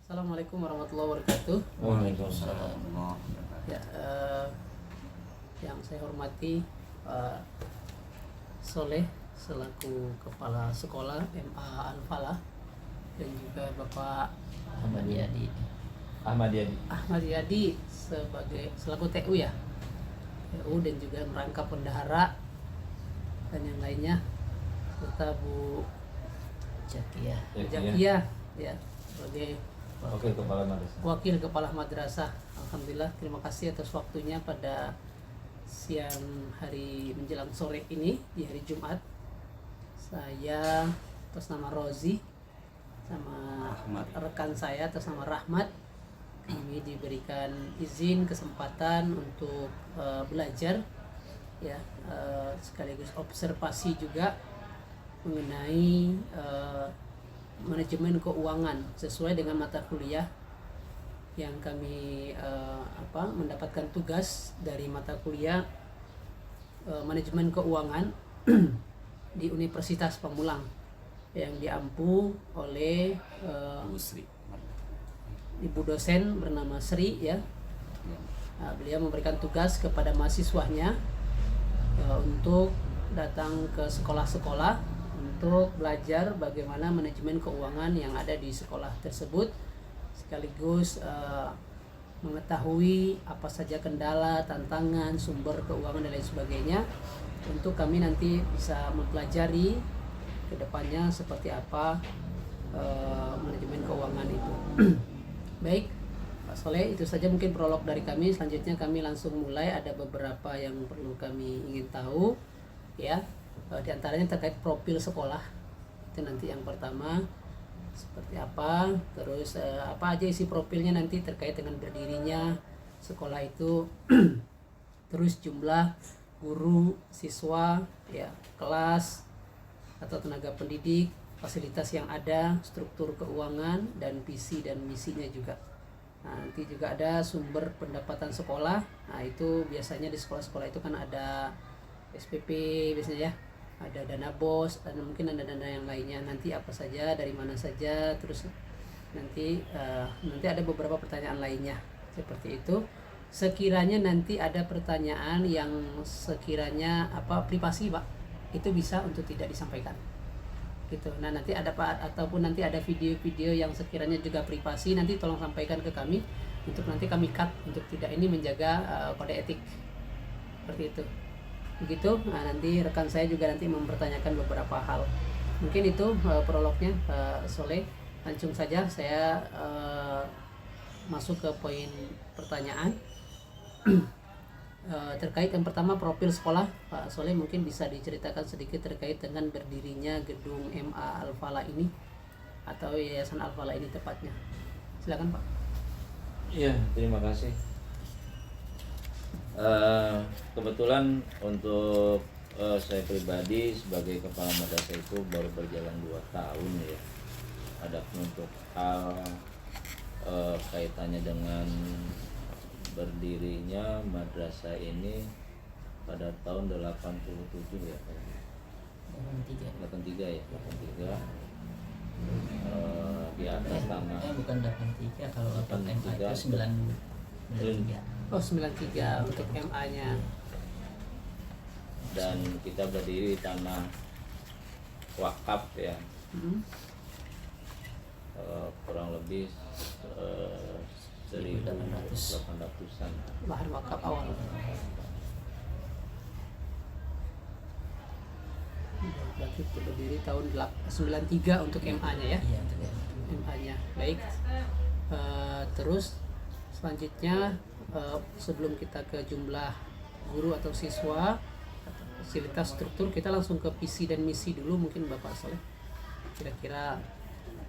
Assalamualaikum warahmatullahi wabarakatuh. Waalaikumsalam. Ya, yang saya hormati Pak Soleh selaku Kepala Sekolah MA Al-Falah dan juga Bapak Ahmad Yadi Ahmad Yadi selaku TU ya, TU dan juga merangkap bendahara dan yang lainnya, serta Bu Jakia ya sebagai Wakil Kepala Madrasah. Alhamdulillah, terima kasih atas waktunya pada siang hari menjelang sore ini di hari Jumat. Saya atas nama Rozi sama rekan saya atas nama Rahmat, kami diberikan izin kesempatan untuk belajar ya, sekaligus observasi juga mengenai manajemen keuangan sesuai dengan mata kuliah yang kami mendapatkan tugas dari mata kuliah manajemen keuangan di Universitas Pamulang yang diampu oleh ibu dosen bernama Sri ya. Beliau memberikan tugas kepada mahasiswanya untuk datang ke sekolah-sekolah untuk belajar bagaimana manajemen keuangan yang ada di sekolah tersebut, sekaligus mengetahui apa saja kendala, tantangan, sumber keuangan dan lain sebagainya, untuk kami nanti bisa mempelajari ke depannya seperti apa manajemen keuangan itu. Baik Pak Soleh, itu saja mungkin prolog dari kami. Selanjutnya kami langsung mulai, ada beberapa yang perlu kami ingin tahu ya. Di antaranya terkait profil sekolah, itu nanti yang pertama seperti apa, terus apa aja isi profilnya nanti terkait dengan berdirinya sekolah itu, terus jumlah guru, siswa, ya, kelas atau tenaga pendidik, fasilitas yang ada, struktur keuangan dan visi dan misinya juga. Nah, nanti juga ada sumber pendapatan sekolah. Nah, itu biasanya di sekolah-sekolah itu kan ada SPP biasanya ya, ada dana BOS dan mungkin ada dana yang lainnya, nanti apa saja, dari mana saja, terus nanti ada beberapa pertanyaan lainnya seperti itu. Sekiranya nanti ada pertanyaan yang sekiranya privasi Pak, itu bisa untuk tidak disampaikan gitu. Nah, nanti ada ataupun nanti ada video-video yang sekiranya juga privasi, nanti tolong sampaikan ke kami untuk nanti kami cut, untuk tidak ini menjaga kode etik seperti itu. Begitu. Nah, nanti rekan saya juga nanti mempertanyakan beberapa hal. Mungkin itu prolognya Pak Soleh. Langsung saja saya masuk ke poin pertanyaan. Terkait yang pertama, profil sekolah, Pak Soleh mungkin bisa diceritakan sedikit terkait dengan berdirinya gedung MA Al-Falah ini atau Yayasan Al-Falah ini tepatnya. Silakan Pak. Iya, terima kasih. Kebetulan untuk saya pribadi sebagai kepala madrasah itu baru berjalan 2 tahun ya. Adapun untuk hal kaitannya dengan berdirinya madrasah ini pada tahun 87 ya. 83 ya, 83. Di atas tanah. Bukan 83, kalau 83 itu 93. Oh, 93 untuk MA-nya. Dan kita berdiri di tanah wakaf ya. Kurang lebih 1.800-an lahan wakaf awal. Berarti berdiri tahun 93 untuk MA-nya ya. Iya, MA-nya. Baik. Terus selanjutnya, sebelum kita ke jumlah guru atau siswa atau fasilitas struktur, kita langsung ke visi dan misi dulu mungkin Bapak Soleh. Kira-kira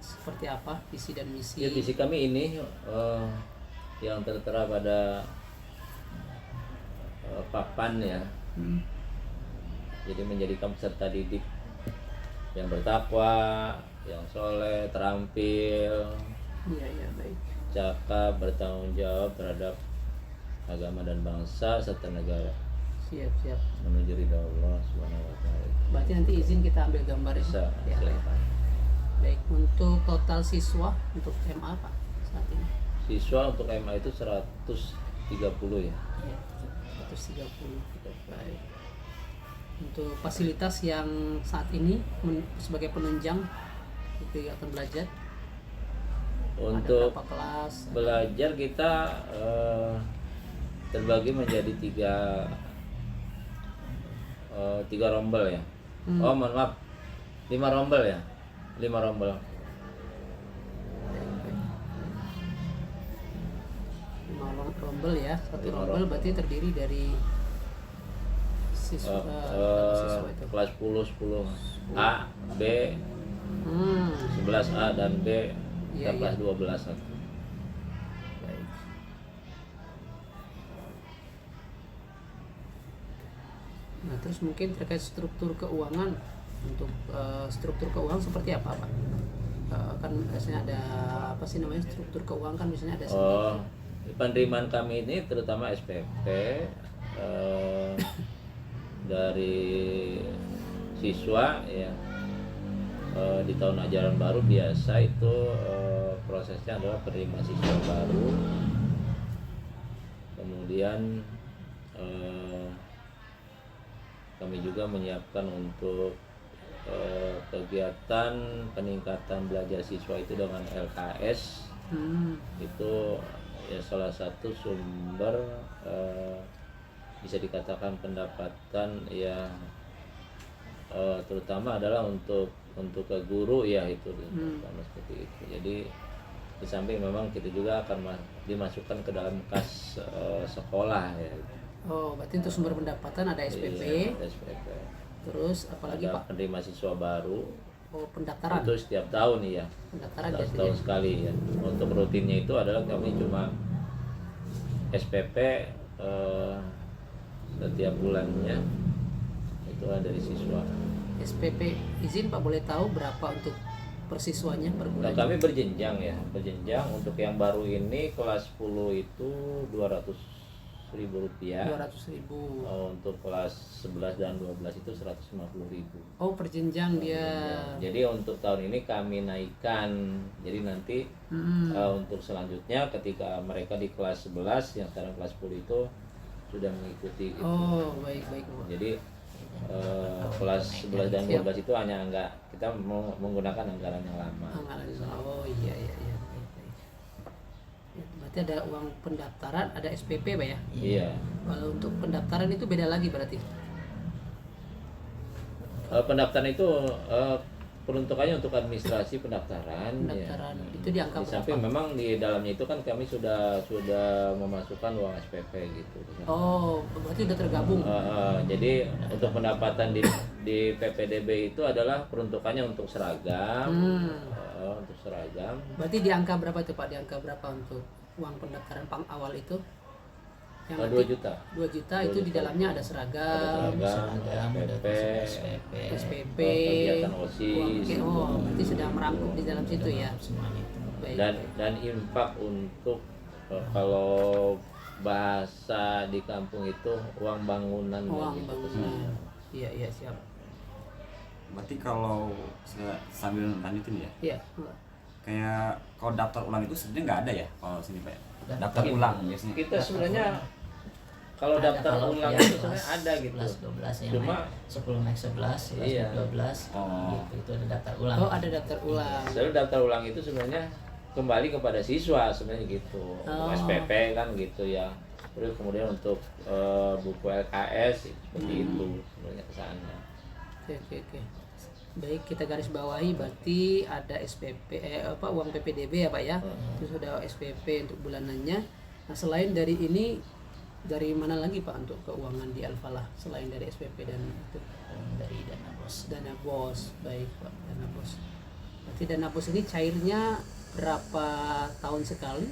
seperti apa visi dan misi? Ya, visi kami ini yang tertera pada papan ya. Jadi menjadikan peserta didik yang bertakwa, yang soleh, terampil, Iya, baik. cakap, bertanggung jawab terhadap agama dan bangsa serta negara. Siap. Menuju ridha Allah Subhanahu wa taala. Berarti nanti izin kita ambil gambar Bisa, ya. silakan. Baik, untuk total siswa untuk MA Pak saat ini? Siswa untuk MA itu 130 ya. Ya, 130. Baik. Untuk fasilitas yang saat ini sebagai penunjang kegiatan belajar, Untuk ada berapa kelas? belajar kita terbagi menjadi tiga rombel ya. Oh mohon maaf, 5 rombel ya, 5 rombel. 5 rombel ya, satu 5 rombel rombel. berarti terdiri dari siswa, siswa itu. Kelas 10 A, B, Hmm, 11A dan B, Iya, dan kelas iya. 12. baik. Nah, terus mungkin terkait struktur keuangan, untuk struktur keuangan seperti apa, Pak? Kan biasanya ada apa sih namanya struktur keuangan, kan biasanya ada Oh, penerimaan kami ini terutama SPP dari siswa ya, di tahun ajaran baru biasa itu prosesnya adalah penerimaan siswa baru, kemudian kami juga menyiapkan untuk kegiatan peningkatan belajar siswa itu dengan LKS. Itu ya salah satu sumber bisa dikatakan pendapatan ya, terutama adalah untuk ke guru ya, itu terutama seperti itu. Jadi di samping memang kita juga akan dimasukkan ke dalam kas sekolah ya. Oh, berarti untuk sumber pendapatan ada SPP, Iya, ada SPP. terus apalagi Ada Pak? penerima siswa baru Oh, pendaftaran. itu setiap tahun ya, Pendaftaran setahun jadi. sekali ya. Untuk rutinnya itu adalah kami cuma SPP setiap bulannya itu ada dari siswa. SPP izin Pak, boleh tahu berapa untuk persiswanya per Nah, bulan? kami berjenjang ya, berjenjang. Untuk yang baru ini kelas 10 itu 200.000 rupiah. 200.000. Untuk kelas 11 dan 12 itu 150.000. Oh, per jenjang dia. Jadi untuk tahun ini kami naikkan. Jadi nanti untuk selanjutnya ketika mereka di kelas 11 yang sekarang kelas 10 itu sudah mengikuti gitu. Oh, baik Pak. Jadi kelas 11 dan 12 itu hanya kita menggunakan anggaran yang lama. Anggaran. Oh, iya. Baik. Ya, berarti ada uang pendaftaran, ada SPP Pak ya? Iya. Kalau untuk pendaftaran itu beda lagi berarti? Pendaftaran itu peruntukannya untuk administrasi pendaftaran. Pendaftaran Ya. itu di angka Di samping berapa? memang di dalamnya itu kan kami sudah memasukkan uang SPP gitu. Oh, berarti udah tergabung. Jadi untuk pendapatan di PPDB itu adalah peruntukannya untuk seragam, untuk seragam. Berarti di angka berapa itu Pak? Di angka berapa untuk uang pendaftaran awal itu? 2 nanti juta. 2 juta 2 itu di juta. dalamnya ada seragam, seragam, ada SPP, SPP, SPP, kegiatan uang- OSIS, oh, berarti sudah merangkum di dalam situ ya. semuanya itu. Baik. dan infak untuk kalau bahasa di kampung itu uang bangunan Uang gitu. bangunan. Iya, siap. Berarti kalau saya sambil lanjutin ya, Iya. kayak kalau daftar ulang itu sebenarnya nggak ada ya kalau sini Pak? Daftar Iya. ulang biasanya. Kita sebenarnya kalau Ada, daftar kalau ulang yang itu kelas sebenarnya ada gitu. 11, 12 yang Cuma naik 10 naik 11, 11 Iya. naik 12 Oh. gitu, itu ada daftar ulang. Oh, ada daftar ulang. selalu daftar ulang itu sebenarnya kembali kepada siswa sebenarnya gitu. Untuk Oh. SPP kan gitu ya. Terus kemudian untuk buku LKS seperti itu sebenarnya ke sana. Oke. Baik, kita garis bawahi berarti ada SPP uang PPDB ya Pak ya. Terus ada SPP untuk bulanannya. Nah, selain dari ini, dari mana lagi Pak untuk keuangan di Al-Falah selain dari SPP dan itu? Dari dana bos. Dana bos. Baik Pak, dana bos. Berarti dana bos ini cairnya berapa tahun sekali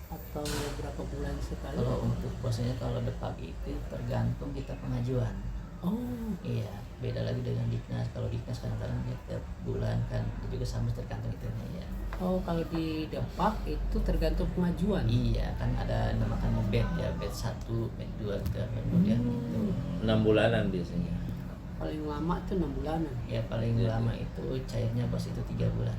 atau berapa bulan sekali? Kalau untuk bosnya, kalau depak itu tergantung kita pengajuan. Oh, Iya, beda lagi dengan Diknas. Kalau Diknas kadang-kadang ya tiap bulan kan, itu juga sama tergantung itunya ya. oh kalau di Depak itu tergantung pengajuan. Iya, kan ada namakan bed ya, bed 1, bed 2, kemudian itu. 6 bulanan biasanya. Paling lama itu 6 bulanan. Ya paling lama itu cairnya bos itu 3 bulan.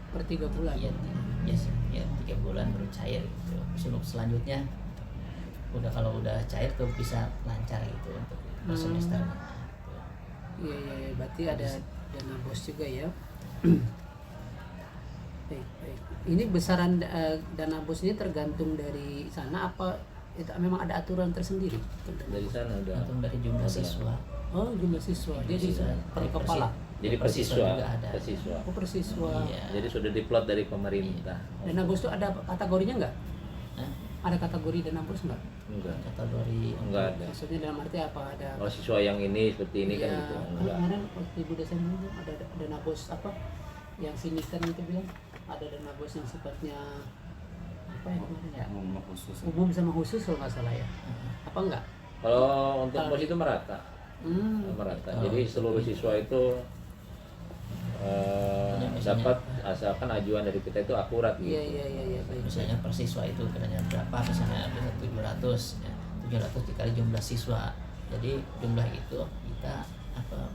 Per 3 bulan. Iya, yes, ya 3 bulan. cair gitu. Untuk selanjutnya kalau udah cair tuh bisa lancar gitu untuk semesternya. Iya, iya, berarti ada dana bos juga ya. Baik, baik. Ini besaran dana bos ini tergantung dari sana apa itu memang ada aturan tersendiri? Dari sana udah. Tergantung dari jumlah siswa. Oh, jumlah siswa. Dia di Siswa. per kepala. Jadi Per siswa persiswa, juga ada. persiswa. Oh, per siswa. Iya. Jadi sudah diplot dari pemerintah. Dana bos itu ada kategorinya nggak? Hah? Ada kategori dana bos nggak? Enggak. Kategori Enggak ada. Maksudnya dalam arti apa? Ada Oh, siswa yang ini seperti ini kan Iya, gitu. kan Enggak. kemarin waktu Ibu Desain dulu ada dana bos apa yang sinikan itu bilang ada dana bos yang sifatnya apa ya kemarin ya, Umum khusus. umum sama khusus kalau nggak salah ya, apa enggak? Kalau untuk Kalau bos itu merata. Merata. Oh, Jadi seluruh siswa itu misalnya dapat asalkan ajuan dari kita itu akurat gitu. Iya, iya, iya, iya, baik. misalnya per siswa itu kerannya berapa, misalnya bisa 700 ya. 700 dikali jumlah siswa, jadi jumlah itu kita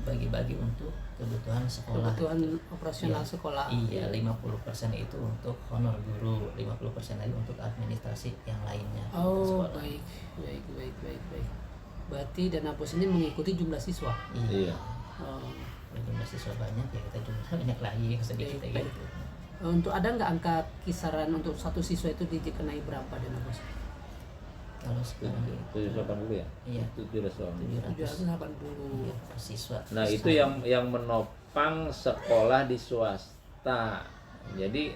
bagi-bagi untuk kebutuhan sekolah. Kebutuhan operasional Iya. sekolah. Iya, 50% itu untuk honor guru, 50% lagi untuk administrasi yang lainnya di Oh, sekolah. baik, baik, baik, baik, baik. Berarti dana bos ini mengikuti jumlah siswa. Iya. Oh. Kalau jumlah siswa banyak ya kita jumlah banyak lagi, yang sedikit Baik, ya baik. gitu. Untuk ada nggak angka kisaran untuk satu siswa itu dikenai berapa dana bos? Kalau sekarang 780 ya? Iya. 780. 780. iya, per siswa. Nah, itu yang menopang sekolah di swasta. Jadi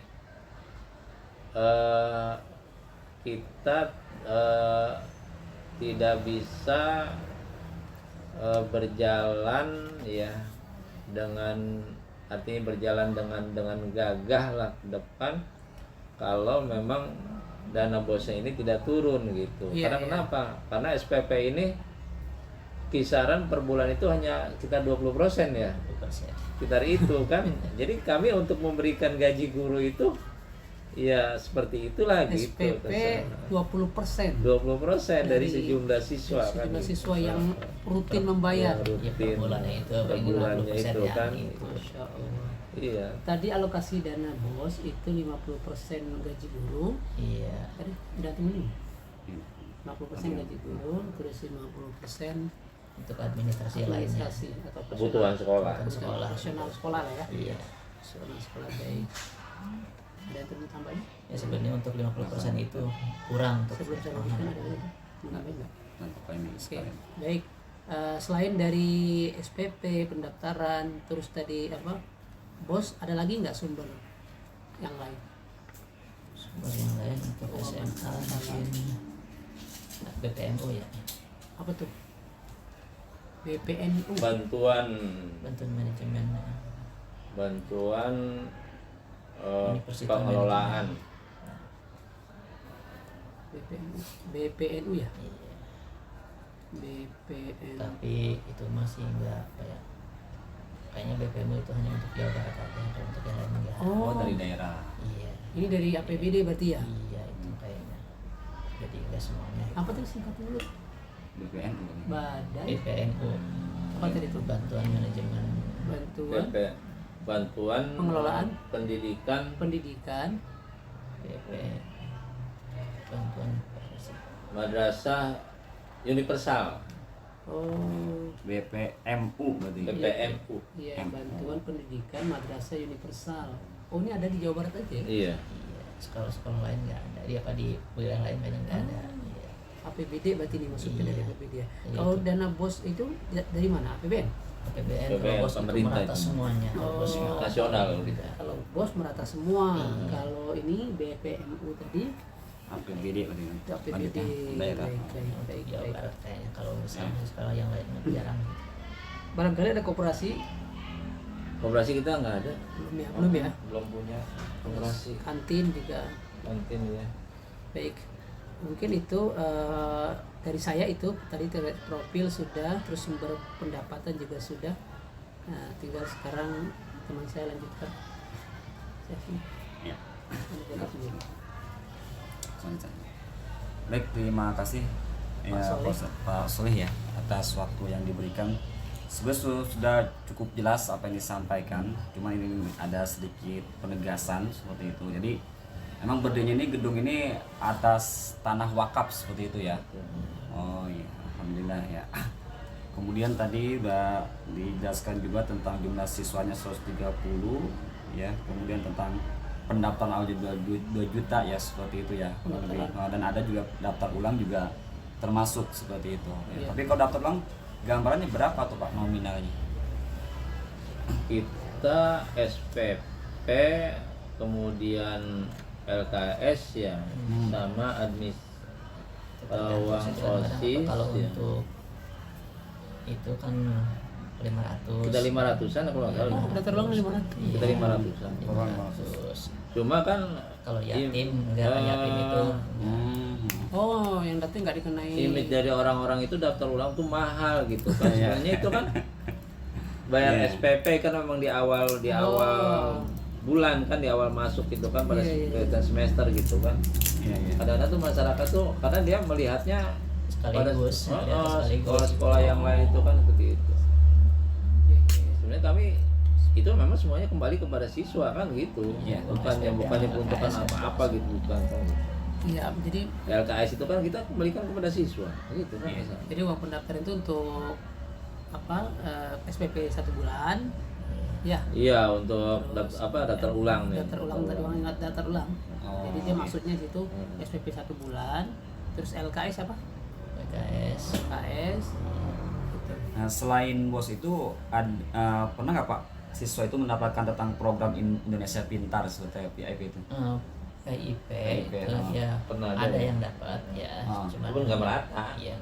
kita tidak bisa berjalan ya dengan artinya berjalan dengan gagah lah ke depan kalau memang dana bosnya ini tidak turun gitu. Iya, Karena iya. kenapa? Karena SPP ini kisaran per bulan itu hanya sekitar 20% ya. 20%. Sekitar itu kan. Jadi kami untuk memberikan gaji guru itu ya seperti itulah gitu. SPP 20%. 20% dari Dari sejumlah siswa kan. sejumlah gitu. siswa yang rutin membayar. Ya, Ya, per rutin. bulannya itu Per paling bulannya 50% itu ya, kan. gitu. Masya Allah. Iya. Tadi alokasi dana bos itu 50% gaji guru. Iya. Tadi udah temenin. 50% gaji guru, terus 50% Untuk administrasi yang lainnya. administrasi atau Kebutuhan sekolah. Kebutuhan sekolah. Operasional sekolah lah ya. Iya. Operasional sekolah, baik. Ada yang perlu tambahin? Ya sebenarnya untuk 50% itu kurang untuk Sebelum saya lanjutkan ada lagi? Nambahin nggak? Nah, pokoknya ini Oke, sekalian. baik. Selain dari SPP, pendaftaran, terus tadi apa, bos, ada lagi nggak sumber yang lain? sumber yang lain untuk SMA mungkin BPNU ya, Apa tuh? BPNU. Bantuan bantuan manajemen. Universitas pengelolaan. BPNU ya? Iya. BPNU. Tapi itu masih enggak kayak kayaknya BPNU itu hanya untuk Jawa Barat aja, kalau untuk yang lain enggak. Oh, Oh, dari daerah. Iya. ini dari APBD berarti ya? Iya itu kayaknya. Jadi enggak semuanya. Apa tuh singkatnya dulu? BPNU. Badan BPNU apa tadi itu? bantuan manajemen. Bantuan BP, bantuan Pengelolaan. pendidikan pendidikan BP bantuan profesi. madrasah universal oh BPMU berarti. BPMU. iya, bantuan pendidikan madrasah universal. Oh, ini ada di Jawa Barat aja ya? Iya. Iya, sekolah-sekolah lain enggak ada. Di apa di wilayah lain kayaknya enggak ada. Iya. APBD berarti ini masuknya Iya. dari APBD ya. Iya, Kalau itu. dana bos itu dari mana? APBN? APBN BPN, kalau bos itu pemerintah merata itu. semuanya. Oh. Bos merata. Nasional gitu. Kalau bos merata semua. Iya. Kalau ini BPMU tadi APBD berarti. itu APBD. Lanjutnya, daerah. Baik, baik, Untuk baik, Jawa baik. Barat kayaknya, kalau misalnya sekolah yang lain jarang gitu. Barangkali ada koperasi? Koperasi kita nggak ada. Belum ya? Belum ya? Belum punya koperasi. Kantin juga. Kantin ya. Baik, mungkin itu dari saya itu tadi profil sudah, terus sumber pendapatan juga sudah. Nah, tinggal sekarang teman saya lanjutkan. Ya. Anda jawab sendiri. Lanjut. Baik, terima kasih ya Pak Soleh. Pak Soleh ya atas waktu yang diberikan. Sebenarnya sudah cukup jelas apa yang disampaikan, cuma ini ada sedikit penegasan seperti itu. Jadi Emang berdirinya ini gedung ini atas tanah wakaf seperti itu ya. Oh iya, alhamdulillah ya. Kemudian tadi udah dijelaskan juga tentang jumlah siswanya 130 ya. Kemudian tentang pendaftaran awal 2 juta ya, seperti itu ya. Dan ada juga daftar ulang juga termasuk seperti itu. Ya. Iya. Tapi kalau daftar ulang gambarannya berapa tuh Pak nominalnya? Kita SPP, kemudian LKS ya, sama admis, uang OSIS kalau ya. untuk itu kan 500. Kita 500-an kalau nggak salah. Udah terlalu 500. Kita 500-an. 500. Cuma kan Kalau yatim, negara yatim itu Oh, yang datang nggak dikenai. image dari orang-orang itu daftar ulang tuh mahal gitu kan. Sebenarnya itu kan bayar Iya. SPP kan memang di awal bulan kan, di awal masuk gitu kan pada Iya. semester gitu kan. Iya, iya. Kadang-kadang tuh masyarakat tuh karena dia melihatnya pada sekaligus sekolah-sekolah yang lain itu kan seperti itu. Iya, iya. Sebenarnya kami itu memang semuanya kembali kepada siswa kan gitu. Iya. Bukannya peruntukan apa-apa gitu, bukan kan. Iya, jadi LKS itu kan kita kembalikan kepada siswa gitu kan. Iya. jadi uang pendaftaran itu untuk apa? SPP 1 bulan. Ya. Iya, untuk Terus, daftar ulang nih. Daftar ulang tadi uang daftar ulang. Oh, Jadi dia iya. maksudnya situ SPP 1 bulan, terus LKS apa? PKS. LKS. Gitu. Nah, selain BOS itu pernah nggak Pak siswa itu mendapatkan tentang program Indonesia Pintar seperti PIP itu? PIP PIP, itu ya Pernah ada ada. yang dapat ya, cuma Walaupun nggak merata. Iya,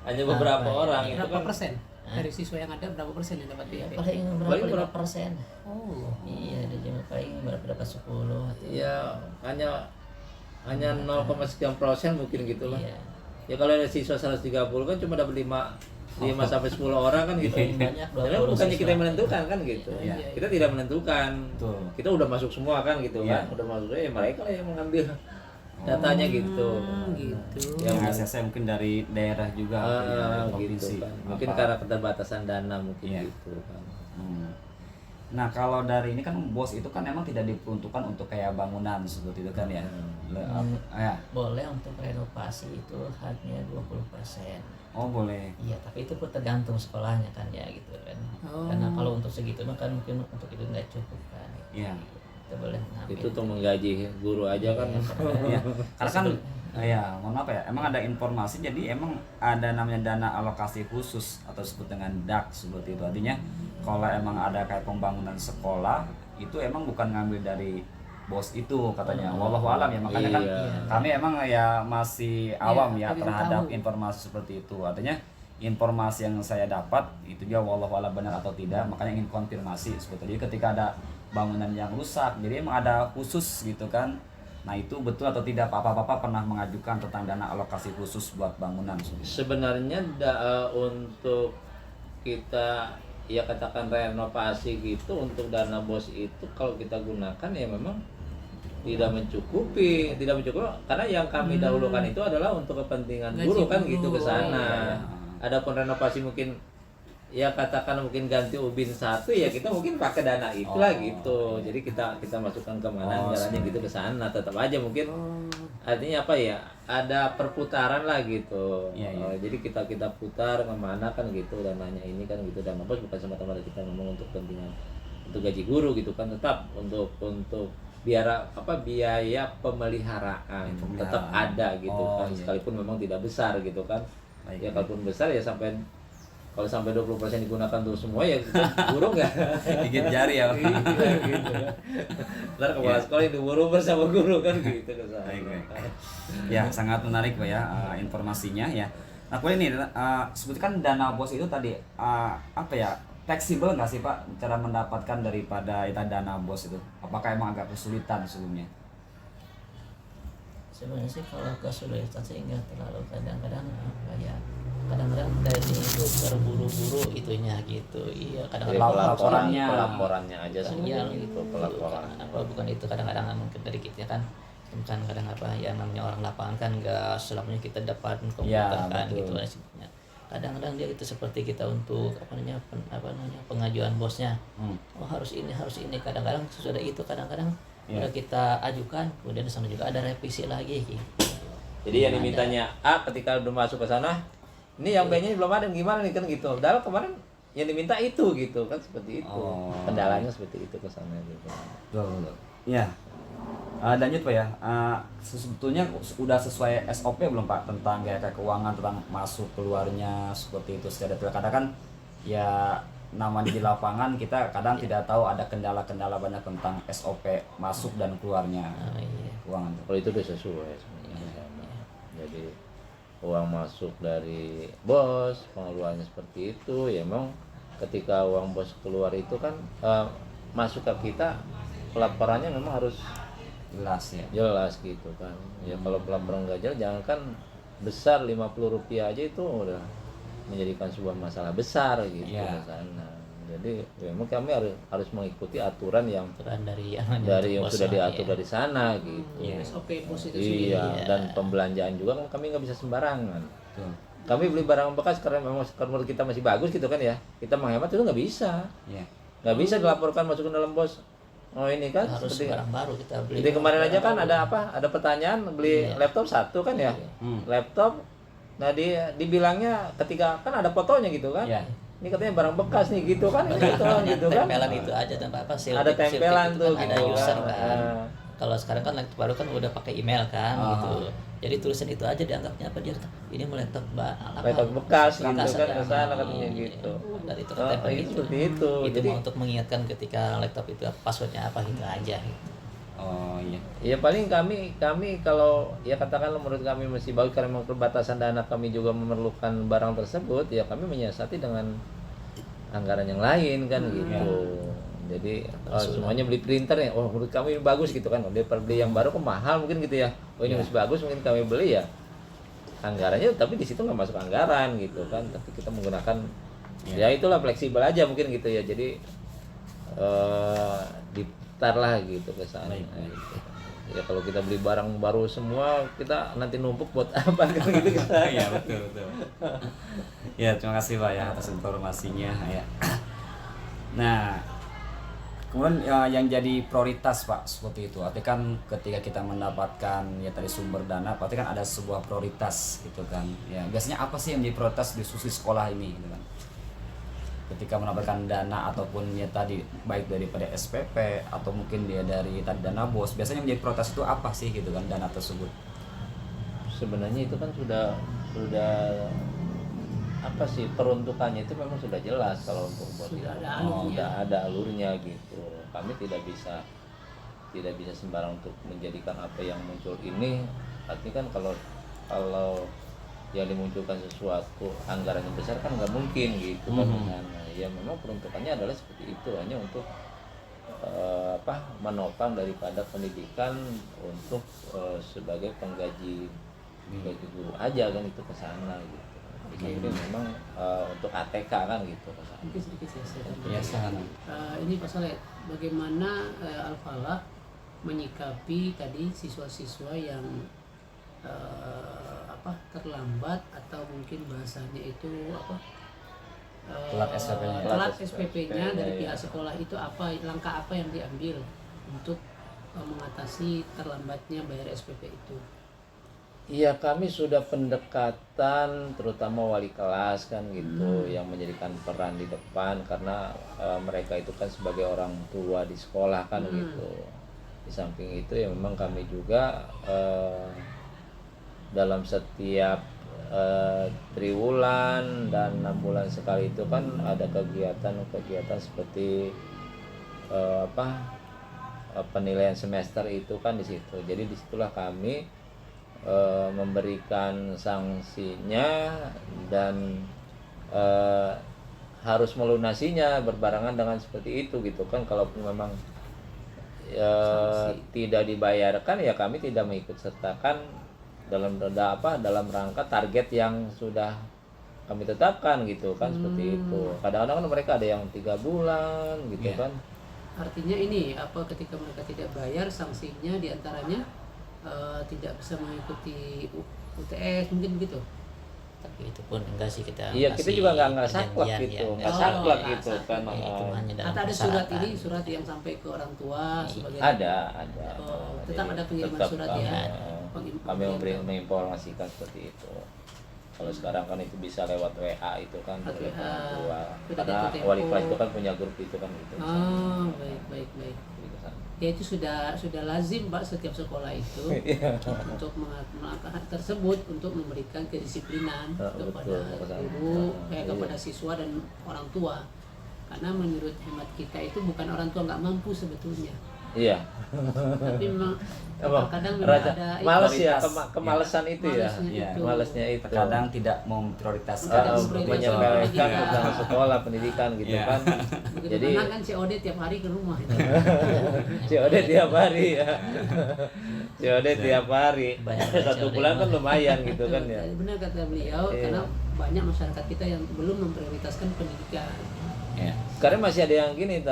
Hanya beberapa orang itu Berapa kan. persen dari siswa yang ada, berapa persen yang dapat ya, PIP? paling Paling berapa berapa? 5%. Oh. Iya, ada cuma paling berapa dapat 10 atau Ya hanya 0,sekian% mungkin gitu lah. iya. Ya kalau ada siswa 130 kan cuma dapat 5 sampai 10 orang kan gitu. Paling banyak Karena 20 bukannya kita yang siswa. menentukan kan gitu. Iya. Kita tidak menentukan. Betul. Kita udah masuk semua kan gitu Iya. kan. Udah masuk mereka lah yang mengambil datanya gitu. Gitu. Yang ACC mungkin dari daerah juga, dari provinsi. Gitu kan. Mungkin Apa? karena keterbatasan dana mungkin Iya. gitu kan. Hmm. Nah kalau dari ini kan BOS itu kan emang tidak diperuntukkan untuk kayak bangunan seperti itu kan ya. Ya. Boleh untuk renovasi itu hanya 20%. Oh boleh. Iya, tapi itu pun tergantung sekolahnya kan ya gitu kan. Oh. Karena kalau untuk segitu mah kan mungkin untuk itu nggak cukup kan. Iya. Kita boleh ngambil. Itu tuh menggaji guru aja kan. Iya. Karena kan ya mohon maaf ya, emang ada informasi jadi emang ada namanya dana alokasi khusus atau disebut dengan DAK seperti itu. Artinya kalau emang ada kayak pembangunan sekolah itu emang bukan ngambil dari BOS itu katanya. Wallahu alam ya, makanya kan Iya. kami emang ya masih awam ya tidak terhadap tahu. informasi seperti itu. Artinya informasi yang saya dapat itu dia wallahu alam benar atau tidak, makanya ingin konfirmasi seperti itu. Jadi ketika ada bangunan yang rusak, jadi emang ada khusus gitu kan. Nah itu betul atau tidak, Bapak-bapak pernah mengajukan tentang dana alokasi khusus buat bangunan? Sebenarnya untuk kita ya katakan renovasi gitu untuk dana BOS itu kalau kita gunakan ya memang tidak mencukupi karena yang kami dahulukan itu adalah untuk kepentingan Gaji guru kan guru. gitu ke sana. Iya. Adapun renovasi mungkin ya katakan mungkin ganti ubin 1 ya kita mungkin pakai dana itulah gitu. Jadi kita masukkan kemana jalannya gitu ke sana, tetap aja mungkin artinya apa ya, ada perputaran lah gitu. Iya, iya. Jadi kita putar kemana kan gitu dananya ini kan gitu, dan apa bukan semata-mata kita ngomong untuk kepentingan untuk gaji guru gitu kan, tetap untuk biaya pemeliharaan tetap ada gitu kan, Iya. sekalipun memang tidak besar gitu kan. Baik, Ya kalaupun besar ya kalau sampai 20% digunakan untuk semua ya kita guru nggak Gigit jari ya. gitu kan. Ntar kepala sekolah yang diburu bersama guru kan gitu ke sana. Baik, baik. Ya sangat menarik Pak ya informasinya ya. Nah kemudian ini sebutkan dana BOS itu tadi apa ya, fleksibel nggak sih Pak cara mendapatkan daripada dana BOS itu? Apakah emang agak kesulitan sebelumnya? Sebenarnya sih kalau kesulitan sih nggak terlalu, kadang-kadang apa ya, kadang-kadang dari itu terburu-buru itunya gitu. Iya, kadang-kadang Pelaporannya aja iya sebenarnya gitu, pelaporan. apa bukan itu, kadang-kadang mungkin dari kita kan kadang apa ya, namanya orang lapangan kan nggak selamanya kita dapat komputer Ya, kan betul. gitu nasibnya. Kadang-kadang dia itu seperti kita untuk apa namanya pengajuan bosnya. Oh harus ini. Kadang-kadang sesudah itu kadang-kadang Iya. Udah kita ajukan, kemudian di sana juga ada revisi lagi gitu. Jadi yang dimintanya A ketika udah masuk ke sana, ini yang B-nya belum ada gimana nih kan gitu. Padahal kemarin yang diminta itu gitu kan seperti itu. Oh. Kendalanya seperti itu ke sana gitu. Betul. Iya. Lanjut Pak ya. Sebetulnya udah sesuai SOP belum Pak tentang kayak keuangan, tentang masuk keluarnya seperti itu secara detail. Kadang kan ya namanya di lapangan kita kadang tidak tahu ada kendala-kendala banyak tentang SOP masuk dan keluarnya Iya. keuangan. Kalau itu udah sesuai sebenarnya sama. Jadi uang masuk dari bos, pengeluarannya seperti itu. Ya memang ketika uang bos keluar itu kan masuk ke kita, pelaporannya memang harus Jelas ya. jelas gitu kan. Ya kalau pelaporan nggak jelas, jangankan besar 50 rupiah aja itu udah menjadikan sebuah masalah besar gitu Iya. ke sana. Jadi ya memang kami harus mengikuti aturan yang Aturan dari yang bos sudah lah, diatur ya. dari sana gitu. Iya. SOP pos itu Iya, Iya. dan pembelanjaan juga kan kami nggak bisa sembarangan. Betul. Kami beli barang bekas karena memang menurut kita masih bagus gitu kan ya. Kita menghemat itu nggak bisa. Iya. Nggak bisa dilaporkan masuk ke dalam bos. Oh ini kan Harus seperti barang baru kita beli. jadi kemarin aja kan ada apa? Ada pertanyaan beli Iya. laptop satu kan ya. Laptop. Nah dibilangnya ketika kan ada fotonya gitu kan. Iya. Ini katanya barang bekas nih gitu kan. Gitu kan. Tempelan itu aja tanpa apa sih? Ada tempelan tuh ada gitu user kan. kan. Nah. Kalau sekarang kan laptop baru kan udah pakai email kan Ah. gitu. Jadi tulisan itu aja dianggapnya apa dia ini mau laptop Laptop bekas gitu kan ada. ke sana katanya gitu. Dari itu Oh, tempel itu gitu. seperti itu. Itu Jadi mau untuk mengingatkan ketika laptop itu passwordnya apa gitu aja gitu. Oh iya. ya paling kami kalau ya katakanlah menurut kami masih bagus karena memang keterbatasan dana, kami juga memerlukan barang tersebut, ya kami menyiasati dengan anggaran yang lain kan gitu. Jadi semuanya beli printer ya, oh menurut kami ini bagus gitu kan. Dia beli yang baru kan mahal mungkin gitu ya. Oh ini masih bagus mungkin kami beli ya. Anggarannya tapi di situ nggak masuk anggaran gitu kan. Tapi kita menggunakan ya itulah fleksibel aja mungkin gitu ya. Jadi diputar lah gitu ke sana. Gitu. Ya kalau kita beli barang baru semua kita nanti numpuk buat apa kan gitu ke sana. Iya betul. Ya terima kasih Pak ya atas informasinya ya. Nah, kemudian yang jadi prioritas Pak seperti itu. Artinya kan ketika kita mendapatkan ya tadi sumber dana, berarti kan ada sebuah prioritas gitu kan. Ya biasanya apa sih yang menjadi prioritas di institusi sekolah ini gitu kan? Ketika mendapatkan dana ataupun ya tadi baik daripada SPP atau mungkin dia dari tadi dana bos, biasanya menjadi prioritas itu apa sih gitu kan dana tersebut? Sebenarnya itu kan sudah apa sih peruntukannya itu memang sudah jelas kalau untuk buat Sudah itu. ada alurnya. Sudah ada alurnya gitu. Kami tidak bisa sembarang untuk menjadikan apa yang muncul ini. Artinya kan kalau yang dimunculkan sesuatu anggaran yang besar kan nggak mungkin gitu kan. Nah, ya memang peruntukannya adalah seperti itu, hanya untuk menopang daripada pendidikan untuk sebagai penggaji guru aja kan itu ke sana gitu. Jadi memang untuk ATK kan gitu ke sana. Mungkin sedikit saya Biasa kan. ini Pak Saleh, bagaimana Al-Falah menyikapi tadi siswa-siswa yang terlambat atau mungkin bahasanya itu Telat SPP-nya. telat SPP-nya dari Iya. pihak sekolah, itu langkah apa yang diambil untuk mengatasi terlambatnya bayar SPP itu? Iya, kami sudah pendekatan terutama wali kelas kan gitu yang menjadikan peran di depan karena mereka itu kan sebagai orang tua di sekolah kan gitu. Di samping itu ya memang kami juga dalam setiap triwulan dan 6 bulan sekali itu kan ada kegiatan seperti penilaian semester itu kan di situ. Jadi disitulah kami memberikan sanksinya dan harus melunasinya berbarengan dengan seperti itu gitu kan. Kalaupun memang tidak dibayarkan ya kami tidak mengikut sertakan dalam rangka target yang sudah kami tetapkan gitu kan. Seperti itu. Kadang-kadang kan mereka ada yang 3 bulan gitu kan. Artinya ini ketika mereka tidak bayar, sanksinya diantaranya tidak bisa mengikuti UTS mungkin begitu. tapi itu pun enggak sih, kita Iya, kita masih juga nggak saklek perjanjian, gitu, ya, nggak Oh, saklek iya, gitu saklek. kan. Ya, itu hanya dalam Atau ada surat persyaratan. ini, surat yang sampai ke orang tua sebagai Ada. Oh, tetap Jadi ada pengiriman tetap surat kami, ya. kami menginformasikan seperti itu. Kalau sekarang kan itu bisa lewat WA itu kan, Lewat telepon WA. orang tua. Sudah Karena jatuh tempo. wali kelas itu kan punya grup itu kan gitu. Oh, baik. Jadi ke sana. Ya itu sudah lazim Pak setiap sekolah itu Iya. untuk melakukan hal tersebut untuk memberikan kedisiplinan kepada betul. guru, Iya. kepada siswa dan orang tua. Karena menurut hemat kita itu bukan orang tua nggak mampu sebetulnya, Iya. tapi memang Emang kadang memang raja ada males ya, prioritas. kemalesan itu ya. Malesnya Iya. itu. Malesnya itu. Terkadang tidak memprioritaskan Kadang seperti itu. menyepelekan Iya. tentang sekolah pendidikan gitu Iya. kan. Begitu Jadi tenang kan COD tiap hari ke rumah. COD tiap hari ya. COD tiap hari. Bayar Satu COD bulan kan mah. lumayan gitu kan ya. Benar kata beliau, Iya. karena banyak masyarakat kita yang belum memprioritaskan pendidikan. Ya. Karena masih ada yang gini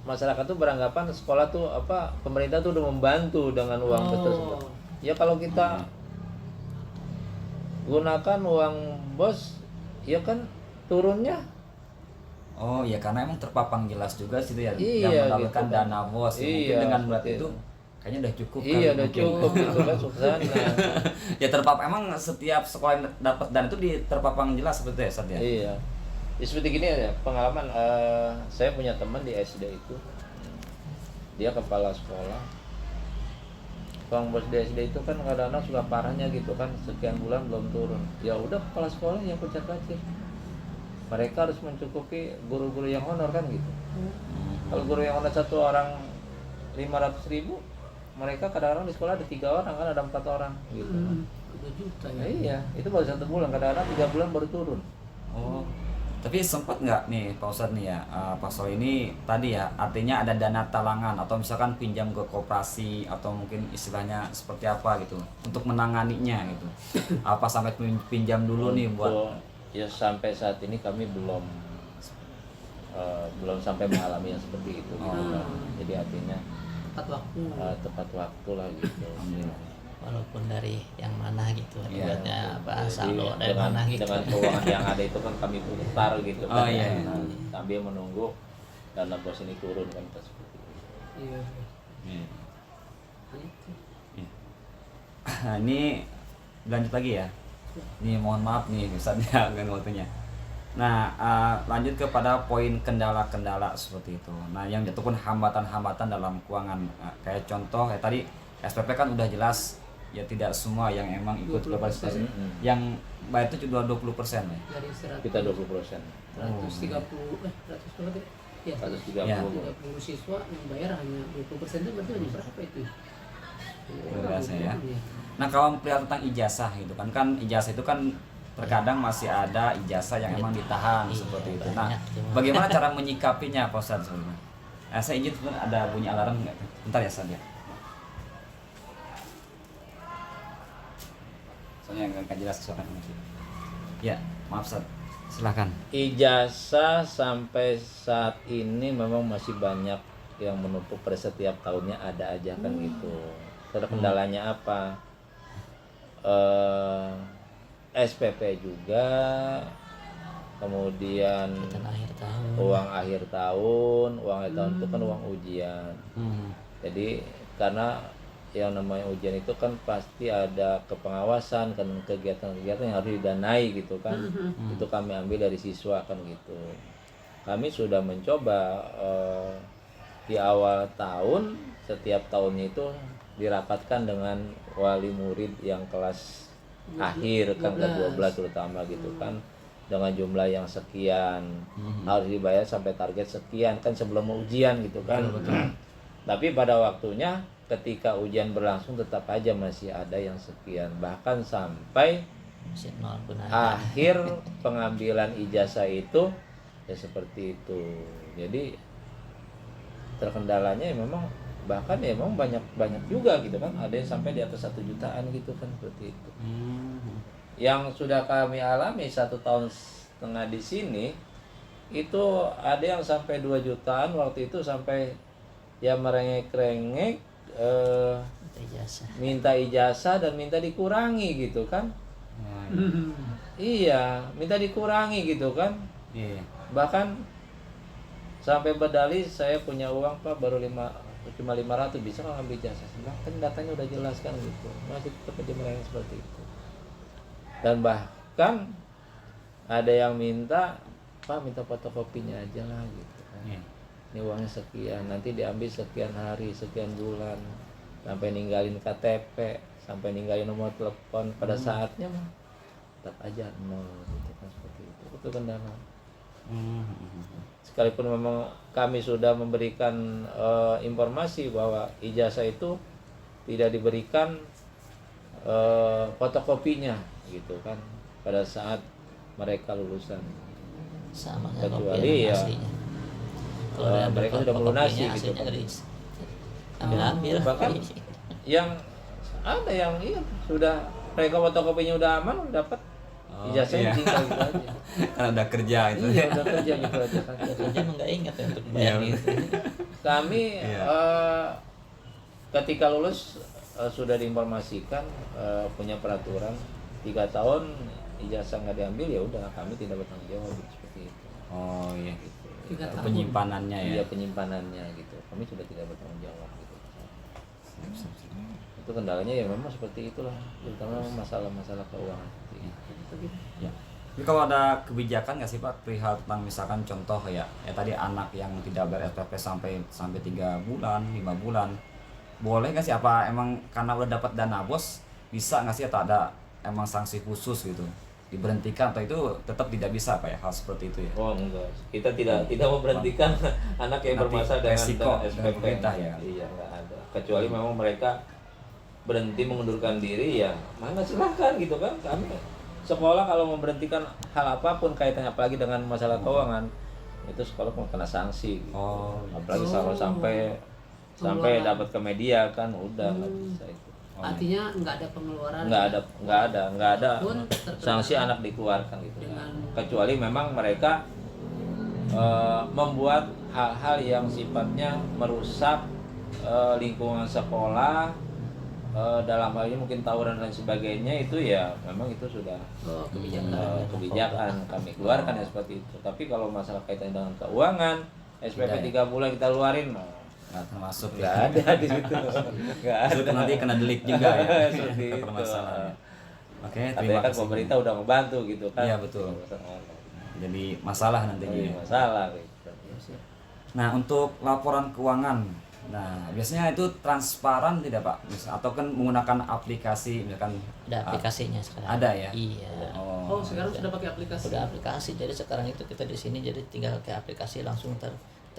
masyarakat tuh beranggapan sekolah tuh apa, pemerintah tuh udah membantu dengan uang tersebut. Ya kalau kita gunakan uang bos, ya kan turunnya. Oh iya, karena emang terpapang jelas juga situ ya, Iya, yang mendapatkan gitu kan. dana bos. Ya, mungkin Iya, dengan berat seperti itu itu. kayaknya udah cukup Iya kali udah mungkin. cukup gitu kan suksana. Ya terpapang, emang setiap sekolah yang dapat dana itu terpapang jelas seperti itu ya, Sat, ya? Iya. Ya, seperti gini ya pengalaman, saya punya teman di SD itu, dia kepala sekolah. Bang bos di SD itu kan kadang-kadang sudah parahnya gitu kan, sekian bulan belum turun. Ya udah kepala sekolah yang kecil-kecil. Mereka harus mencukupi guru-guru yang honor kan gitu. Kalau guru yang honor satu orang 500.000, mereka kadang-kadang di sekolah ada 3 orang kan, ada 4 orang gitu. 2 juta Ya, ya. iya, itu baru 1 bulan, kadang-kadang 3 bulan baru turun. Oh, tapi sempat nggak nih Pak Ustadz nih ya, Pak Soe ini tadi ya, artinya ada dana talangan atau misalkan pinjam ke koperasi atau mungkin istilahnya seperti apa gitu untuk menanganinya gitu. Apa sampai pinjam dulu nih buat Untuk- ya sampai saat ini kami belum sampai mengalami yang seperti itu gitu kan. Jadi artinya Tepat waktu. tepat waktu lah gitu. Alhamdulillah. walaupun dari yang mana gitu, Iya. buatnya apa Jadi, saldo dari dengan, mana gitu. dengan keuangan yang ada itu kan kami putar gitu kan. Oh, iya, iya. Nah, sambil menunggu dana bos ini turun kan kita seperti itu. Iya. Iya. Itu. Nah, ini lanjut lagi ya. Ini mohon maaf nih Ustadz ya dengan waktunya. Nah, lanjut kepada poin kendala-kendala seperti itu. Nah, yang jatuh pun hambatan-hambatan dalam keuangan. Kayak contoh ya tadi SPP kan udah jelas ya, tidak semua yang emang ikut 20%. berpartisipasi. Yang bayar itu cuma 20% ya. Dari 100, Kita 20%. 130 100 berapa? Ya, 130. Ya. 30 siswa yang bayar hanya 20%, itu berarti hanya berapa itu? Luar biasa ya. Iya. Nah, kalau perihal tentang ijazah gitu kan ijazah itu kan terkadang masih ada ijazah yang emang ditahan Iya, seperti itu. Nah, banyak tuh. bagaimana cara menyikapinya Pak Ustadz sebenarnya? Saya izin sebenarnya ada bunyi alarm nggak? Bentar ya Ustadz ya. Soalnya nggak jelas suaranya. Ya, maaf Ustadz. Silakan. Ijazah sampai saat ini memang masih banyak yang menumpuk pada setiap tahunnya, ada aja kan gitu. Terus kendalanya apa? SPP juga, kemudian Kita akhir tahun. uang akhir tahun itu kan uang ujian. Jadi karena yang namanya ujian itu kan pasti ada kepengawasan kan, kegiatan-kegiatan yang harus didanai gitu kan. Itu kami ambil dari siswa kan gitu. Kami sudah mencoba di awal tahun, setiap tahunnya itu dirapatkan dengan wali murid yang kelas akhir kan, kelas 12 terutama gitu kan, dengan jumlah yang sekian harus dibayar sampai target sekian kan sebelum ujian gitu kan. Tapi pada waktunya ketika ujian berlangsung tetap aja masih ada yang sekian, bahkan sampai Masih nol pun ada. akhir pengambilan ijazah itu ya seperti itu. Jadi terkendalanya ya memang, bahkan ya memang banyak juga gitu kan, ada yang sampai di atas 1 jutaan gitu kan, seperti itu. Yang sudah kami alami 1,5 tahun di sini itu ada yang sampai 2 jutaan waktu itu, sampai ya merengek-rengek Itu ijazah. minta ijazah dan minta dikurangi gitu kan. iya minta dikurangi gitu kan. Iya. Bahkan sampai berdalih saya punya uang Pak baru cuma 500 bisa nggak ngambil jasa. Saya bilang, kan datanya udah jelas kan gitu, masih tetap aja melayani seperti itu. Dan bahkan ada yang minta Pak minta fotokopinya aja lah gitu kan. Iya. Ini uangnya sekian, nanti diambil sekian hari, sekian bulan, sampai ninggalin KTP, sampai ninggalin nomor telepon, pada saatnya mah tetap aja nol gitu kan, seperti itu kendala. Sekalipun memang kami sudah memberikan informasi bahwa ijazah itu tidak diberikan fotokopinya gitu kan pada saat mereka lulusan, sama kecuali ya kalau ada mereka sudah melunasi gitu hasilnya kan. dari ambil Bahkan yang ada yang iya sudah mereka fotokopinya udah aman, udah dapat ijazahnya, tinggal gitu aja. Karena udah kerja itu. Iya udah kerja gitu aja kan. kerja emang nggak ingat ya untuk Iya, bayar bener. gitu. Kami Iya. ketika lulus sudah diinformasikan punya peraturan 3 tahun ijazah nggak diambil, ya udah kami tidak bertanggung jawab gitu, seperti itu. Oh iya. 3 tahun. Penyimpanannya ya. Iya penyimpanannya gitu, kami sudah tidak bertanggung jawab gitu. Itu kendalanya ya memang seperti itulah, terutama masalah-masalah keuangan. Ya. Tapi kalau ada kebijakan nggak sih Pak perihal tentang misalkan contoh ya tadi anak yang tidak bayar SPP sampai 3 bulan, 5 bulan, boleh nggak sih, apa emang karena udah dapat dana bos bisa nggak sih, atau ada emang sanksi khusus gitu, diberhentikan atau itu tetap tidak bisa Pak ya hal seperti itu ya? Oh enggak, kita tidak memberhentikan anak yang Nanti bermasalah dengan resiko dengan SPP. pemerintah ya? Iya enggak ada, kecuali memang mereka berhenti mengundurkan diri ya, mana silahkan gitu kan. Kami sekolah kalau memberhentikan hal apapun kaitannya apalagi dengan masalah keuangan, itu sekolah kena sanksi gitu. Oh, Apalagi kalau sampai Pengeluaran. dapat ke media kan udah nggak bisa itu. Artinya nggak ada pengeluaran. Nggak ada Pun terkena sanksi anak dikeluarkan gitu. dengan- Kecuali memang mereka membuat hal-hal yang sifatnya merusak lingkungan sekolah, dalam hal ini mungkin tawuran dan lain sebagainya, itu ya memang itu sudah kebijakan kami keluarkan ya seperti itu. Tapi kalau masalah kaitan dengan keuangan, SPP 3 bulan kita keluarin, nggak termasuk nggak ya. ada di situ, nggak Itu ada. nanti kena delik juga ya. Seperti itu. Permasalahannya. Oke, Artinya terima kan kasih. pemerintah udah membantu gitu kan. Iya, betul. Jadi masalah nantinya. Jadi ya. masalah gitu. Nah, untuk laporan keuangan, nah biasanya itu transparan tidak Pak? Atau kan menggunakan aplikasi, misalkan Ada aplikasinya sekarang. Ada ya? Iya. Oh, sekarang sudah pakai aplikasi. Udah aplikasi, jadi sekarang itu kita di sini jadi tinggal ke aplikasi langsung kita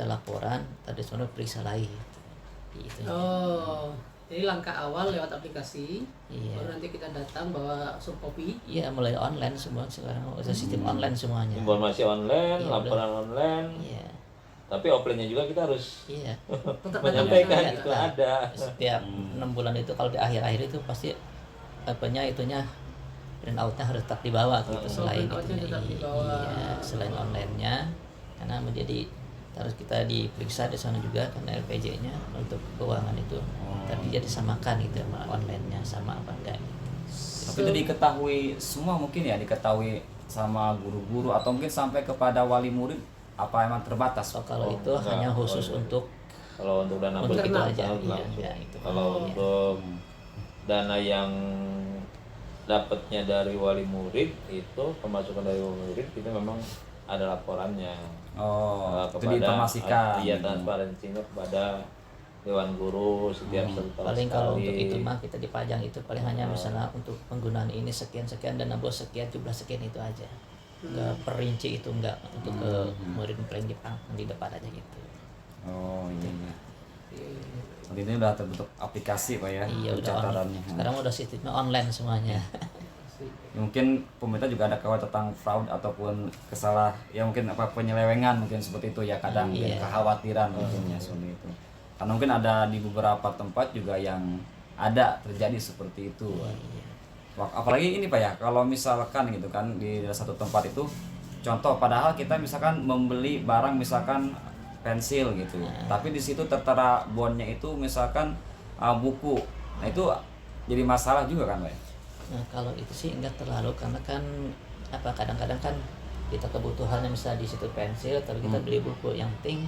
laporan, tadi sono periksa lagi. Gitu. Oh, jadi langkah awal lewat aplikasi. Iya. Baru nanti kita datang bawa surkopi. Iya, mulai online semua sekarang, udah sistem online semuanya. Informasi online, Iya, laporan online. Iya. Tapi offline-nya juga kita harus Iya. Tetap menyampaikan ada itu ya. ada. Setiap 6 bulan itu kalau di akhir-akhir itu pasti itunya print out-nya harus tetap dibawa gitu selain print out-nya itunya. tetap dibawa. Iya, selain online-nya karena menjadi harus kita diperiksa di sana juga karena LPJ-nya untuk keuangan itu. Tapi jadi samakan gitu sama online-nya sama apa enggak. Tapi itu diketahui semua mungkin ya, diketahui sama guru-guru atau mungkin sampai kepada wali murid, apa emang terbatas? So, kalau Oh, itu enggak. hanya khusus Oh, iya. untuk Kalau untuk dana Untuk bos itu kita aja, langsung. iya, iya, itu. Kalau Oh, iya. untuk dana yang dapatnya dari wali murid itu, pemasukan dari wali murid itu memang ada laporannya. Oh, itu diinformasikan. Iya, transparansinya kepada dewan guru setiap setahun paling kalau sekali. untuk itu mah kita dipajang itu paling hanya misalnya untuk penggunaan ini sekian dana bos sekian jumlah sekian itu aja. Enggak perinci itu enggak untuk ke murid paling di depan aja gitu. Oh iya. Nanti ini udah terbentuk aplikasi Pak ya, Iya udah pencatatannya. sekarang udah sistemnya online semuanya. Ya, mungkin pemerintah juga ada kawat tentang fraud ataupun ya mungkin apa penyelewengan mungkin seperti itu ya, kadang mungkin Iya. kekhawatiran mungkin ya seperti itu. Karena mungkin ada di beberapa tempat juga yang ada terjadi seperti itu. Wah, apalagi ini Pak ya, kalau misalkan gitu kan di satu tempat itu contoh padahal kita misalkan membeli barang misalkan pensil gitu. Tapi di situ tertera bondnya itu misalkan buku. Nah, itu jadi masalah juga kan Pak ya? Nah kalau itu sih enggak terlalu karena kan apa kadang-kadang kan kita kebutuhannya misalnya di situ pensil, tapi kita beli buku yang penting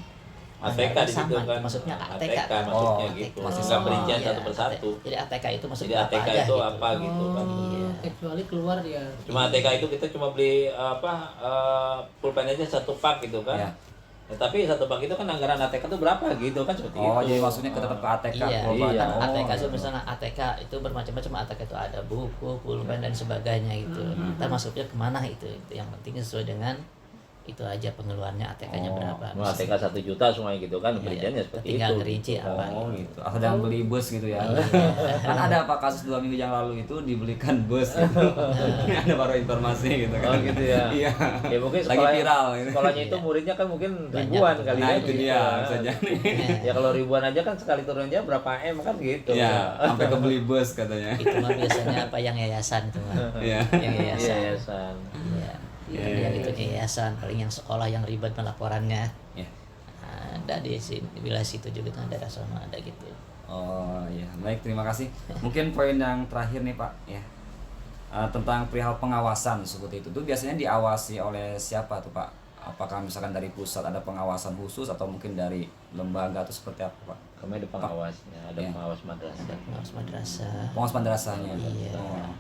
ATK di situ sama, kan. maksudnya ATK. maksudnya ATK. gitu. Maksudnya Nggak perincian iya, satu persatu. Jadi ATK itu Jadi maksudnya ATK apa aja itu gitu. apa gitu kan. Iya. Kecuali keluar ya. Cuma ATK itu kita cuma beli pulpen aja satu pak gitu kan. Iya. Ya, tapi satu pak itu kan anggaran ATK itu berapa gitu kan seperti itu. Oh, jadi maksudnya tetap ke ATK Iya, global. iya. kan Oh, ATK itu gitu. misalnya ATK itu bermacam-macam. ATK itu ada buku, pulpen dan sebagainya gitu. Kita masuknya kemana itu yang penting sesuai dengan itu aja pengeluarannya ATK-nya Oh, berapa. Nah, ATK 1 juta semuanya gitu kan, Iya, perinciannya iya. seperti Tinggal itu. ngerinci apa Oh gitu. gitu. Asal jangan beli bus gitu ya. Kan ada apa kasus 2 minggu yang lalu itu dibelikan bus gitu. Ada baru informasi gitu kan. Oh gitu ya. Iya. Ya mungkin Lagi sekolah, viral gitu. sekolahnya itu muridnya kan mungkin Banyak. ribuan kali Nah kan. itu gitu. dia bisa jadi. Ya kalau ribuan aja kan sekali turun aja berapa M kan gitu. Iya, sampai kebeli bus katanya. Itu mah biasanya apa yang yayasan itu mah. Iya. Yang yayasan. Yayasan. Iya. Iya, Yang iya, itu yayasan, paling yang sekolah yang ribet melaporannya. Iya. Ada di sini, di wilayah situ juga kan daerah sana ada gitu. Oh iya, baik terima kasih. Mungkin poin yang terakhir nih Pak ya. Tentang perihal pengawasan seperti itu tuh biasanya diawasi oleh siapa tuh Pak? Apakah misalkan dari pusat ada pengawasan khusus atau mungkin dari lembaga atau seperti apa Pak? Kami ada pengawasnya, ada Iya. pengawas madrasah. Pengawas madrasah. Pengawas madrasahnya. Iya. Oh.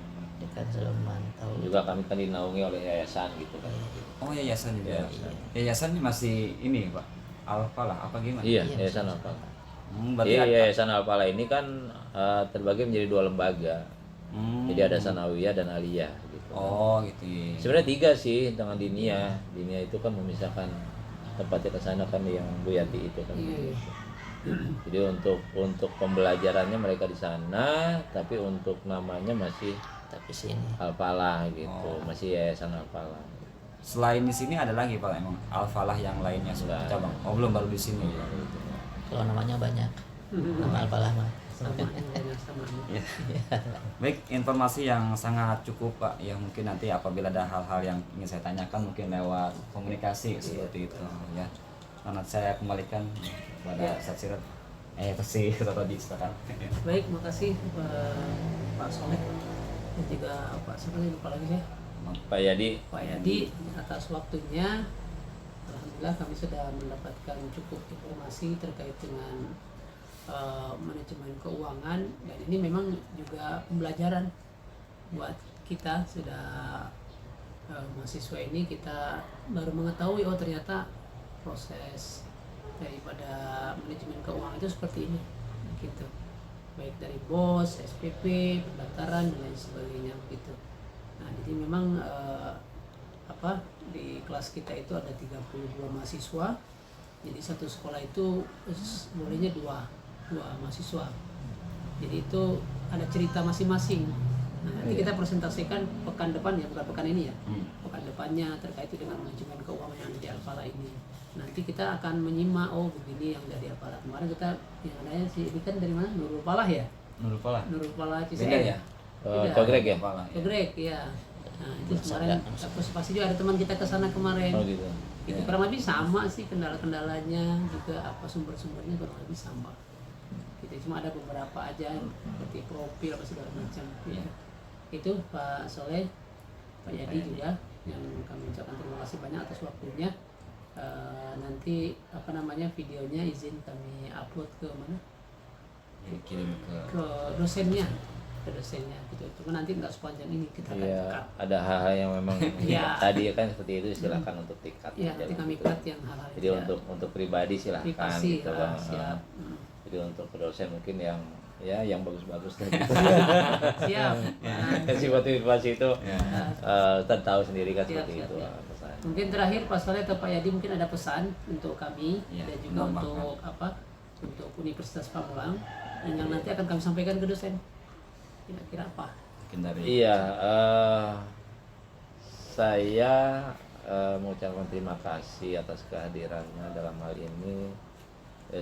Dia kan selalu memantau. Juga kami kan dinaungi oleh yayasan gitu kan. Oh yayasan juga. Yayasan. Yayasan ini masih ini Pak. Alfalah apa gimana? Iya, Iya, yayasan bisa. Al-Falah. Berarti Iya, ada. yayasan Al-Falah ini kan terbagi menjadi 2 lembaga. Jadi ada Sanawiyah dan Aliyah gitu. Oh gitu. Iya. Sebenarnya 3 sih dengan Dinia. Dinia itu kan memisahkan tempatnya ke sana kan yang Bu Yati itu kan. Iya, iya. Jadi untuk pembelajarannya mereka di sana, tapi untuk namanya masih Tapi sini Al-Falah gitu, Oh. masih Yayasan Al-Falah. Selain di sini ada lagi Pak emang Alfalah yang lainnya seperti Enggak. cabang. Oh belum baru di sini. Iya, gitu. kalau namanya banyak. Nama Al-Falah mah. Sama sama. Ya. Baik, informasi yang sangat cukup Pak. Yang mungkin nanti apabila ada hal-hal yang ingin saya tanyakan mungkin lewat komunikasi seperti itu ya. Karena saya kembalikan kepada Ustaz Sirot. Tersi tadi silakan. Baik, makasih Pak Soleh dan juga Pak siapa lagi lupa lagi saya. Pak Yadi, Pak Yadi atas waktunya. Alhamdulillah kami sudah mendapatkan cukup informasi terkait dengan manajemen keuangan, dan ini memang juga pembelajaran buat kita sudah mahasiswa ini. Kita baru mengetahui oh ternyata proses daripada manajemen keuangan itu seperti ini gitu, baik dari BOS, SPP, pendaftaran dan lain sebagainya gitu. Nah jadi memang di kelas kita itu ada 32 mahasiswa, jadi satu sekolah itu bolehnya dua mahasiswa, jadi itu ada cerita masing-masing. Nah, nanti kita presentasikan pekan depan ya, bukan pekan ini ya, pekan depannya terkait dengan manajemen keuangan yang di Al-Falah ini. Nanti kita akan menyimak oh begini yang dari Al-Falah. Kemarin kita yang adanya sih ini kan dari mana, Nurul Falah ya, Nurul Falah. Nurul Falah Beda Ciseeng ya? Beda. Kogrek ya? Falah. Ya. Kegrek ya. Nah itu kemarin pasti juga ada teman kita ke sana kemarin. Oh gitu. Itu kurang lebih sama sih kendala-kendalanya juga apa sumber-sumbernya kurang lebih sama. Kita cuma ada beberapa aja seperti profil apa segala macam. Ya. Itu Pak Soleh, Pak Yadi juga yang kami ucapkan terima kasih banyak atas waktunya. Nanti videonya izin kami upload ke mana? Kirim Ke dosennya gitu. Cuma nanti nggak sepanjang ini kita akan Iya, cut. ada hal-hal yang memang Iya. tadi kan seperti itu silakan untuk di-cut Iya, aja nanti lah kami gitu. cut yang hal-hal Jadi untuk pribadi silakan privasi gitu lah, Bang. siap. Jadi untuk dosen mungkin yang bagus-bagus lah gitu. Siap. Kasih motivasi itu Ya. kita tahu sendiri kan Siap, seperti siap, itu siap. pesan. Mungkin terakhir Pak Soleh atau Pak Yadi mungkin ada pesan untuk kami Iya, dan juga menambahkan. untuk Universitas Pamulang yang nanti akan kami sampaikan ke dosen. Kira-kira apa? Mungkin dari Iya, saya mengucapkan terima kasih atas kehadirannya dalam hal ini.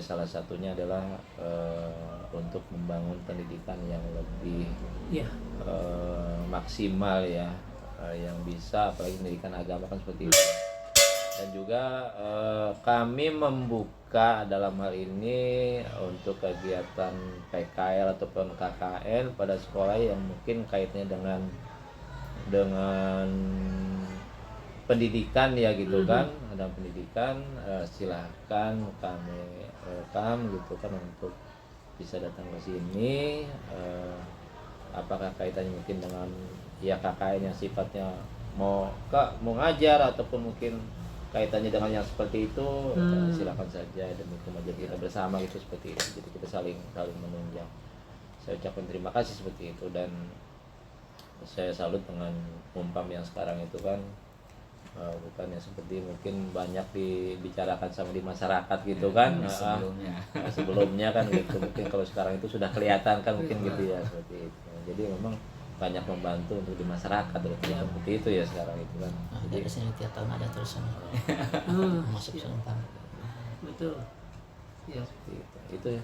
Salah satunya adalah untuk membangun pendidikan yang lebih Iya. maksimal ya, yang bisa apalagi pendidikan agama kan seperti itu. Dan juga kami membuka dalam hal ini untuk kegiatan PKL ataupun KKN pada sekolah yang mungkin kaitannya dengan pendidikan ya gitu kan, ada pendidikan, silahkan kami rekam gitu kan untuk bisa datang ke sini. Apakah kaitannya mungkin dengan ya KKN yang sifatnya mau ngajar ataupun mungkin kaitannya dengan yang seperti itu, silakan saja demi kemajuan kita bersama gitu, seperti itu. Jadi kita saling menunjang. Saya ucapkan terima kasih seperti itu, dan saya salut dengan Umpam yang sekarang itu kan bukan yang seperti mungkin banyak dibicarakan sama di masyarakat gitu kan, sebelumnya kan gitu. Mungkin kalau sekarang itu sudah kelihatan kan mungkin gitu ya, seperti itu. Jadi memang banyak membantu untuk di masyarakat seperti itu ya sekarang itu kan. Jadi di sini tiap tahun ada terus masuk serentak. Betul. Ya. Itu ya.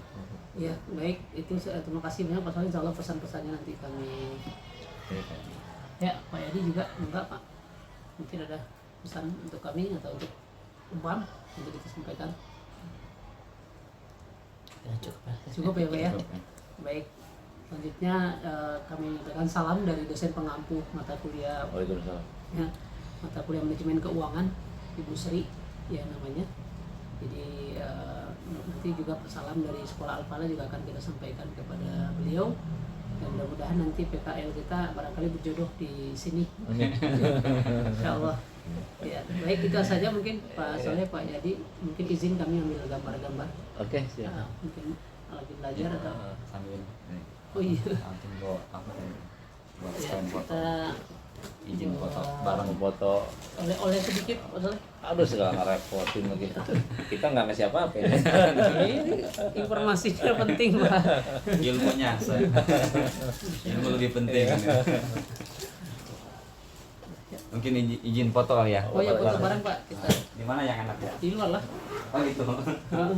Ya, baik. Itu terima kasih banyak Pak Soleh. Insya Allah pesan-pesannya nanti kami. Ya, Pak Yadi juga enggak Pak. Mungkin ada pesan untuk kami atau untuk Umpam untuk kita sampaikan. Ya, cukup. Cukup ya Pak ya. Baik. Selanjutnya kami menyampaikan salam dari dosen pengampu mata kuliah ya, mata kuliah manajemen keuangan Ibu Sri ya namanya. Jadi nanti juga salam dari sekolah Al-Falah juga akan kita sampaikan kepada beliau, dan mudah-mudahan nanti PKL kita barangkali berjodoh di sini. Insyaallah. Ya, baik itu saja mungkin Pak Soleh, Pak Yadi, mungkin izin kami ambil gambar-gambar. Oke, siap. Mungkin lagi belajar atau sambil oh iya. nanti buat apa ya, buat Ya, scan foto, kita izin foto bareng. Foto. oleh sedikit Pak Soleh. Aduh, segala ngerepotin lagi. Kita nggak ngasih apa-apa ya. Ini informasinya penting Pak. Ilmunya ilmu lebih penting. Mungkin izin foto kali ya. Oh ya foto bareng Pak kita. Di mana yang enak ya? Di luar lah. Oh itu. Heeh.